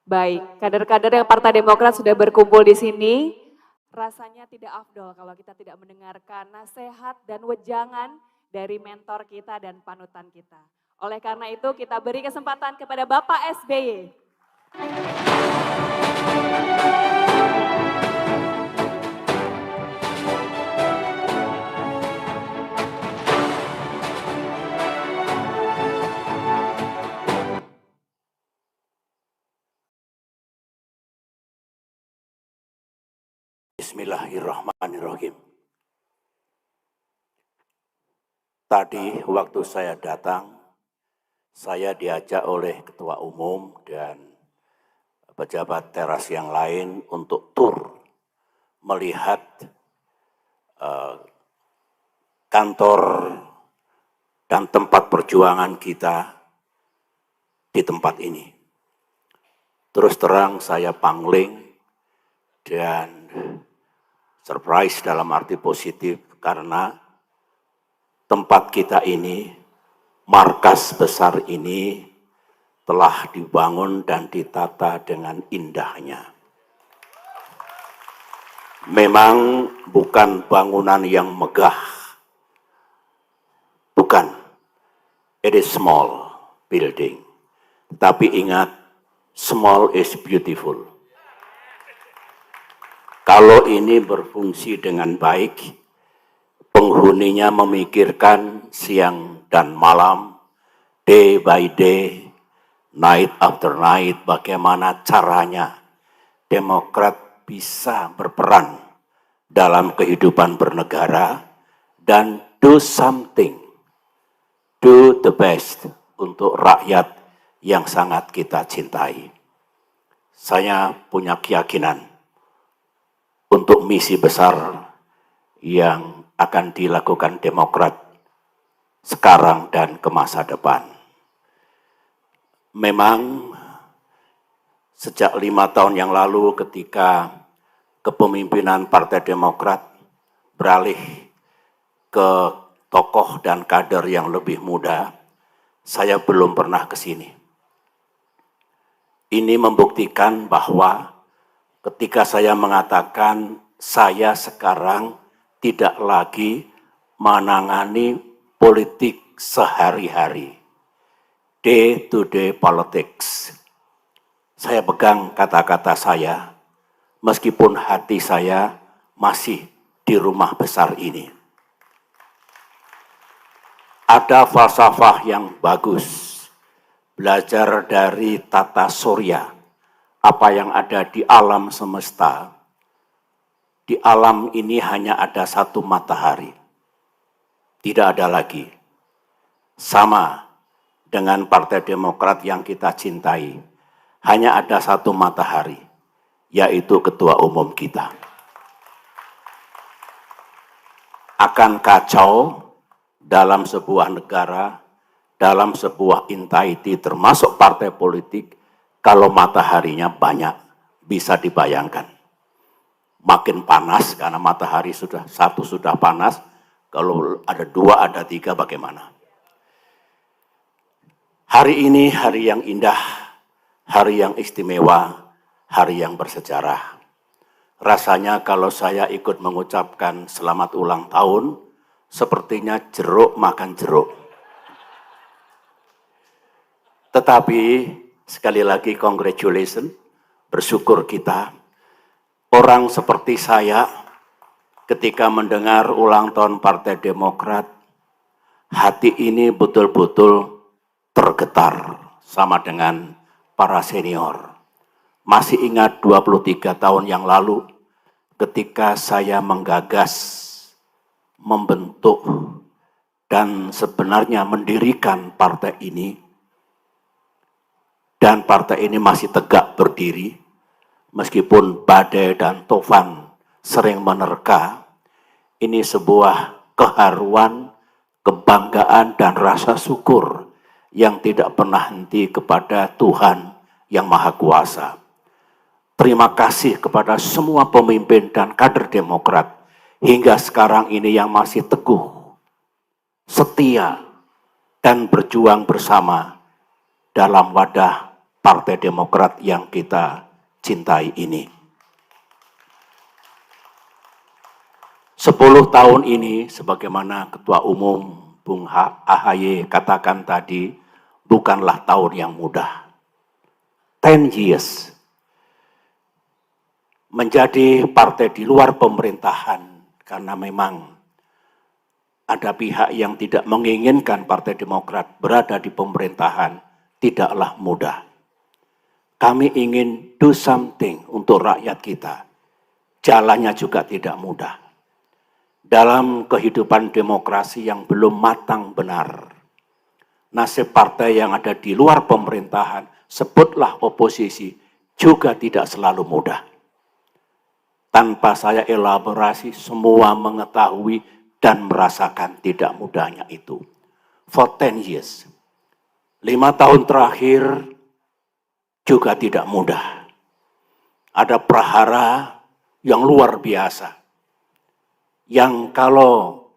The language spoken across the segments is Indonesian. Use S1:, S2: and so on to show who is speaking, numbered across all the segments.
S1: Baik, kader-kader yang Partai Demokrat sudah berkumpul di sini. Rasanya tidak afdol kalau kita tidak mendengarkan nasihat dan wejangan dari mentor kita dan panutan kita. Oleh karena itu kita beri kesempatan kepada Bapak SBY.
S2: Bismillahirrahmanirrahim. Tadi waktu saya datang, saya diajak oleh Ketua Umum dan pejabat teras yang lain untuk tur melihat kantor dan tempat perjuangan kita di tempat ini. Terus terang saya pangling dan surprise dalam arti positif karena tempat kita ini, markas besar ini telah dibangun dan ditata dengan indahnya. Memang bukan bangunan yang megah, bukan. It is small building. Tapi ingat, small is beautiful. Kalau ini berfungsi dengan baik, penghuninya memikirkan siang dan malam, day by day, night after night, bagaimana caranya Demokrat bisa berperan dalam kehidupan bernegara dan do something, do the best untuk rakyat yang sangat kita cintai. Saya punya keyakinan untuk misi besar yang akan dilakukan Demokrat sekarang dan ke masa depan. Memang sejak 5 tahun yang lalu ketika kepemimpinan Partai Demokrat beralih ke tokoh dan kader yang lebih muda, saya belum pernah ke sini. Ini membuktikan bahwa ketika saya mengatakan saya sekarang tidak lagi menangani politik sehari-hari, day-to-day politics. Saya pegang kata-kata saya, meskipun hati saya masih di rumah besar ini. Ada falsafah yang bagus, belajar dari tata surya, apa yang ada di alam semesta. Di alam ini hanya ada satu matahari, tidak ada lagi. Sama dengan Partai Demokrat yang kita cintai, hanya ada satu matahari, yaitu Ketua Umum kita. Akan kacau dalam sebuah negara, dalam sebuah entity termasuk partai politik, kalau mataharinya banyak, bisa dibayangkan. Makin panas karena matahari satu sudah panas, kalau ada 2, ada 3 bagaimana? Hari ini hari yang indah, hari yang istimewa, hari yang bersejarah. Rasanya kalau saya ikut mengucapkan selamat ulang tahun, sepertinya jeruk makan jeruk. Tetapi sekali lagi congratulations, bersyukur kita. Orang seperti saya ketika mendengar ulang tahun Partai Demokrat, hati ini betul-betul tergetar sama dengan para senior. Masih ingat 23 tahun yang lalu ketika saya menggagas, membentuk, dan sebenarnya mendirikan partai ini, dan partai ini masih tegak berdiri, meskipun badai dan tofan sering menerka. Ini sebuah keharuan, kebanggaan, dan rasa syukur yang tidak pernah henti kepada Tuhan yang Maha Kuasa. Terima kasih kepada semua pemimpin dan kader Demokrat hingga sekarang ini yang masih teguh, setia, dan berjuang bersama dalam wadah Partai Demokrat yang kita cintai ini. 10 tahun ini, sebagaimana Ketua Umum Bung AHY katakan tadi, bukanlah tahun yang mudah. 10 years. Menjadi partai di luar pemerintahan, karena memang ada pihak yang tidak menginginkan Partai Demokrat berada di pemerintahan, tidaklah mudah. Kami ingin do something untuk rakyat kita. Jalannya juga tidak mudah. Dalam kehidupan demokrasi yang belum matang benar, nasib partai yang ada di luar pemerintahan, sebutlah oposisi, juga tidak selalu mudah. Tanpa saya elaborasi, semua mengetahui dan merasakan tidak mudahnya itu. For 10 years. 5 tahun terakhir juga tidak mudah. Ada prahara yang luar biasa. Yang kalau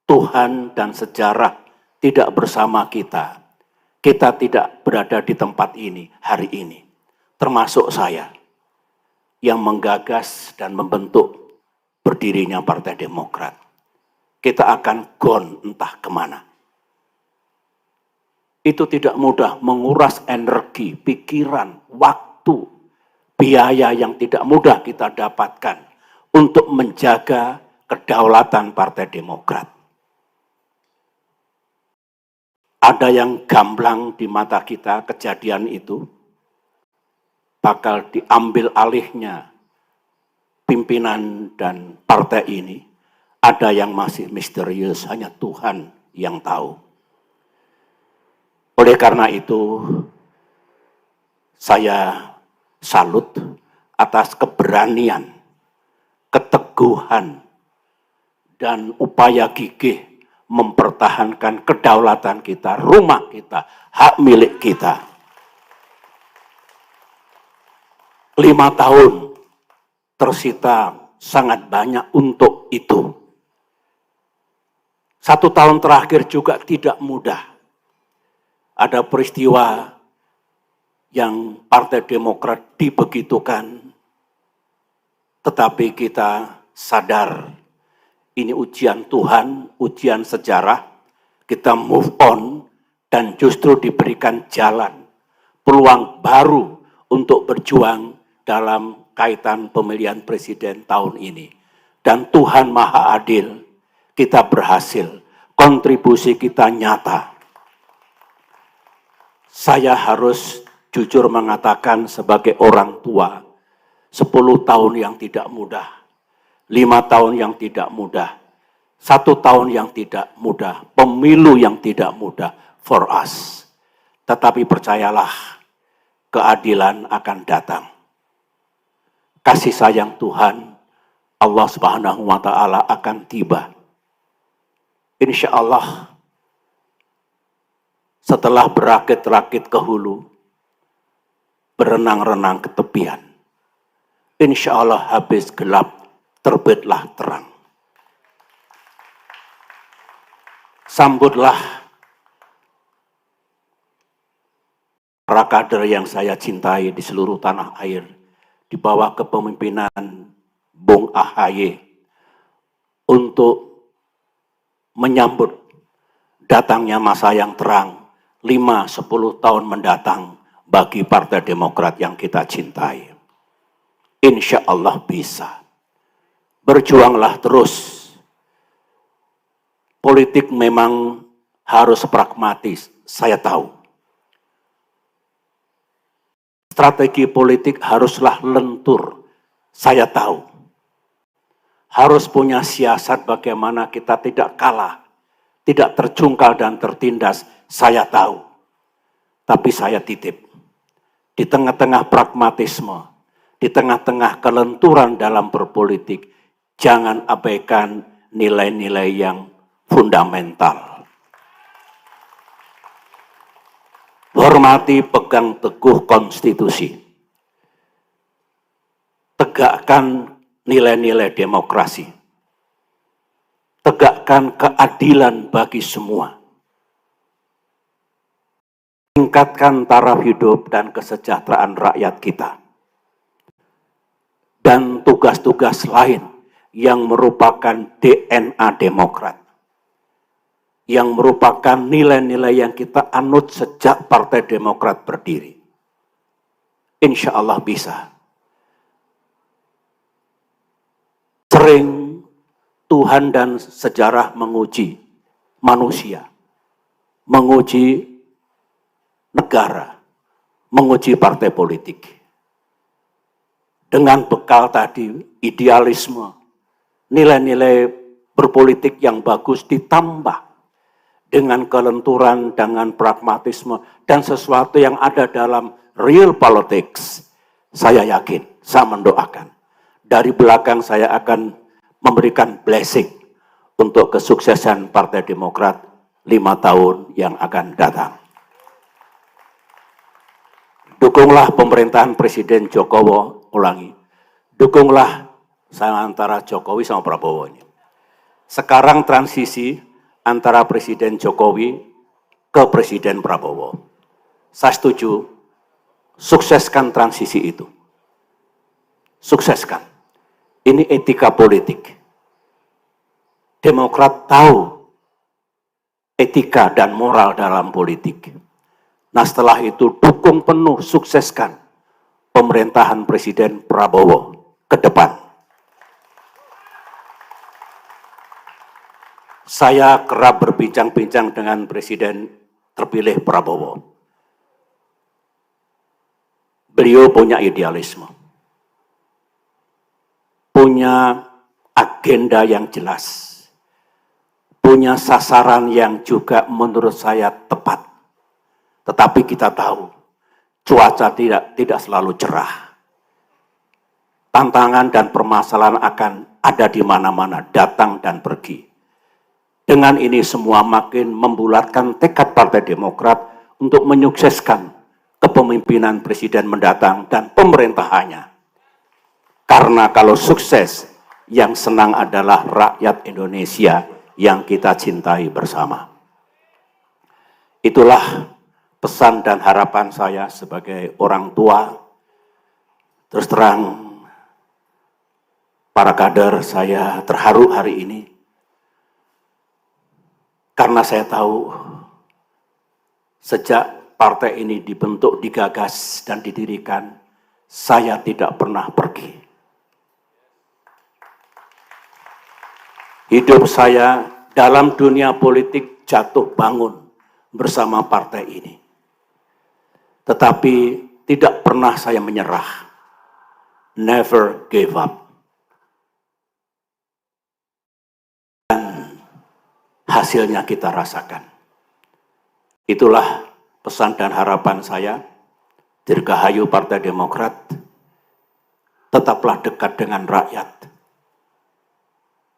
S2: Tuhan dan sejarah tidak bersama kita, kita tidak berada di tempat ini hari ini. Termasuk saya yang menggagas dan membentuk berdirinya Partai Demokrat. Kita akan gone entah kemana. Itu tidak mudah, menguras energi, pikiran, waktu, biaya yang tidak mudah kita dapatkan untuk menjaga kedaulatan Partai Demokrat. Ada yang gamblang di mata kita kejadian itu, bakal diambil alihnya pimpinan dan partai ini. Ada yang masih misterius, hanya Tuhan yang tahu. Oleh karena itu, saya salut atas keberanian, keteguhan, dan upaya gigih mempertahankan kedaulatan kita, rumah kita, hak milik kita. 5 tahun tersita sangat banyak untuk itu. 1 tahun terakhir juga tidak mudah. Ada peristiwa yang Partai Demokrat dibegitukan, tetapi kita sadar ini ujian Tuhan, ujian sejarah, kita move on dan justru diberikan jalan, peluang baru untuk berjuang dalam kaitan pemilihan presiden tahun ini. Dan Tuhan Maha Adil, kita berhasil, kontribusi kita nyata. Saya harus jujur mengatakan sebagai orang tua, 10 tahun yang tidak mudah, 5 tahun yang tidak mudah, 1 tahun yang tidak mudah, pemilu yang tidak mudah for us. Tetapi percayalah, keadilan akan datang. Kasih sayang Tuhan, Allah Subhanahu wa Ta'ala akan tiba. Insya Allah, setelah berakit-rakit ke hulu, berenang-renang ke tepian, insya Allah habis gelap, terbitlah terang. Sambutlah para kader yang saya cintai di seluruh tanah air, di bawah kepemimpinan Bung AHY, untuk menyambut datangnya masa yang terang, 5-10 tahun mendatang bagi Partai Demokrat yang kita cintai. Insya Allah bisa. Berjuanglah terus. Politik memang harus pragmatis, saya tahu. Strategi politik haruslah lentur, saya tahu. Harus punya siasat bagaimana kita tidak kalah, tidak terjungkal dan tertindas, saya tahu. Tapi saya titip, di tengah-tengah pragmatisme, di tengah-tengah kelenturan dalam berpolitik, jangan abaikan nilai-nilai yang fundamental. Hormati, pegang teguh konstitusi. Tegakkan nilai-nilai demokrasi. Tegakkan keadilan bagi semua. meningkatkan taraf hidup dan kesejahteraan rakyat kita. Dan tugas-tugas lain yang merupakan DNA Demokrat, yang merupakan nilai-nilai yang kita anut sejak Partai Demokrat berdiri. Insya Allah bisa. Sering Tuhan dan sejarah menguji manusia, menguji negara, menguji partai politik. Dengan bekal tadi, idealisme, nilai-nilai berpolitik yang bagus ditambah dengan kelenturan, dengan pragmatisme, dan sesuatu yang ada dalam real politics. Saya yakin, saya mendoakan. Dari belakang saya akan memberikan blessing untuk kesuksesan Partai Demokrat 5 tahun yang akan datang. Dukunglah pemerintahan Presiden Jokowi, ulangi. Dukunglah saya antara Jokowi sama Prabowo ini. Sekarang transisi antara Presiden Jokowi ke Presiden Prabowo. Saya setuju, sukseskan transisi itu. Sukseskan. Ini etika politik. Demokrat tahu etika dan moral dalam politik. Nah setelah itu dukung penuh, sukseskan pemerintahan Presiden Prabowo ke depan. Saya kerap berbincang-bincang dengan Presiden terpilih Prabowo. Beliau punya idealisme, punya agenda yang jelas, punya sasaran yang juga menurut saya tepat. Tetapi kita tahu, cuaca tidak selalu cerah. Tantangan dan permasalahan akan ada di mana-mana, datang dan pergi. Dengan ini semua makin membulatkan tekad Partai Demokrat untuk menyukseskan kepemimpinan Presiden mendatang dan pemerintahannya. Karena kalau sukses, yang senang adalah rakyat Indonesia yang kita cintai bersama. Itulah pesan dan harapan saya sebagai orang tua. Terus terang, para kader, saya terharu hari ini. Karena saya tahu, sejak partai ini dibentuk, digagas, dan didirikan, saya tidak pernah pergi. Hidup saya dalam dunia politik jatuh bangun bersama partai ini. Tetapi tidak pernah saya menyerah. Never give up. Dan hasilnya kita rasakan. Itulah pesan dan harapan saya. Dirgahayu Partai Demokrat, tetaplah dekat dengan rakyat.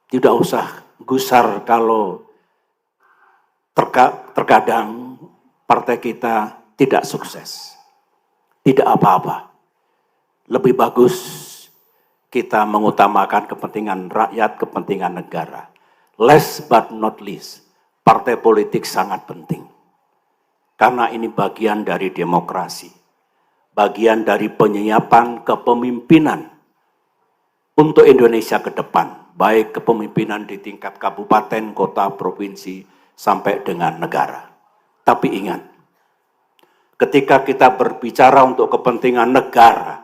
S2: Tidak usah gusar kalau terkadang partai kita tidak sukses. Tidak apa-apa. Lebih bagus kita mengutamakan kepentingan rakyat, kepentingan negara. Last but not least, partai politik sangat penting. Karena ini bagian dari demokrasi. Bagian dari penyiapan kepemimpinan untuk Indonesia ke depan. Baik kepemimpinan di tingkat kabupaten, kota, provinsi, sampai dengan negara. Tapi ingat, ketika kita berbicara untuk kepentingan negara,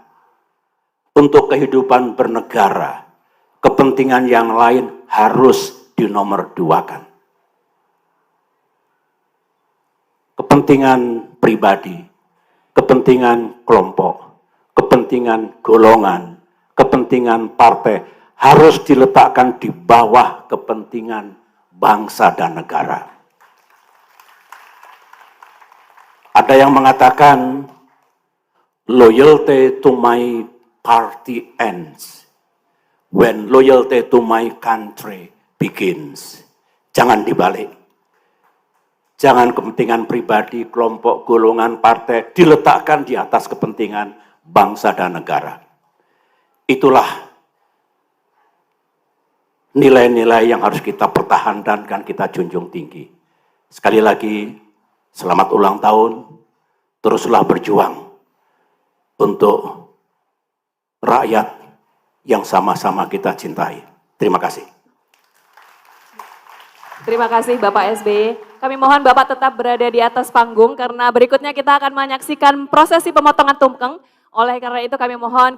S2: untuk kehidupan bernegara, kepentingan yang lain harus dinomorduakan. Kepentingan pribadi, kepentingan kelompok, kepentingan golongan, kepentingan partai harus diletakkan di bawah kepentingan bangsa dan negara. Ada yang mengatakan, loyalty to my party ends when loyalty to my country begins. Jangan dibalik. Jangan kepentingan pribadi, kelompok, golongan, partai diletakkan di atas kepentingan bangsa dan negara. Itulah nilai-nilai yang harus kita pertahankan dan kita junjung tinggi. Sekali lagi, selamat ulang tahun. teruslah berjuang untuk rakyat yang sama-sama kita cintai. Terima kasih.
S1: Terima kasih Bapak SBY. Kami mohon Bapak tetap berada di atas panggung karena berikutnya kita akan menyaksikan prosesi pemotongan tumpeng. Oleh karena itu kami mohon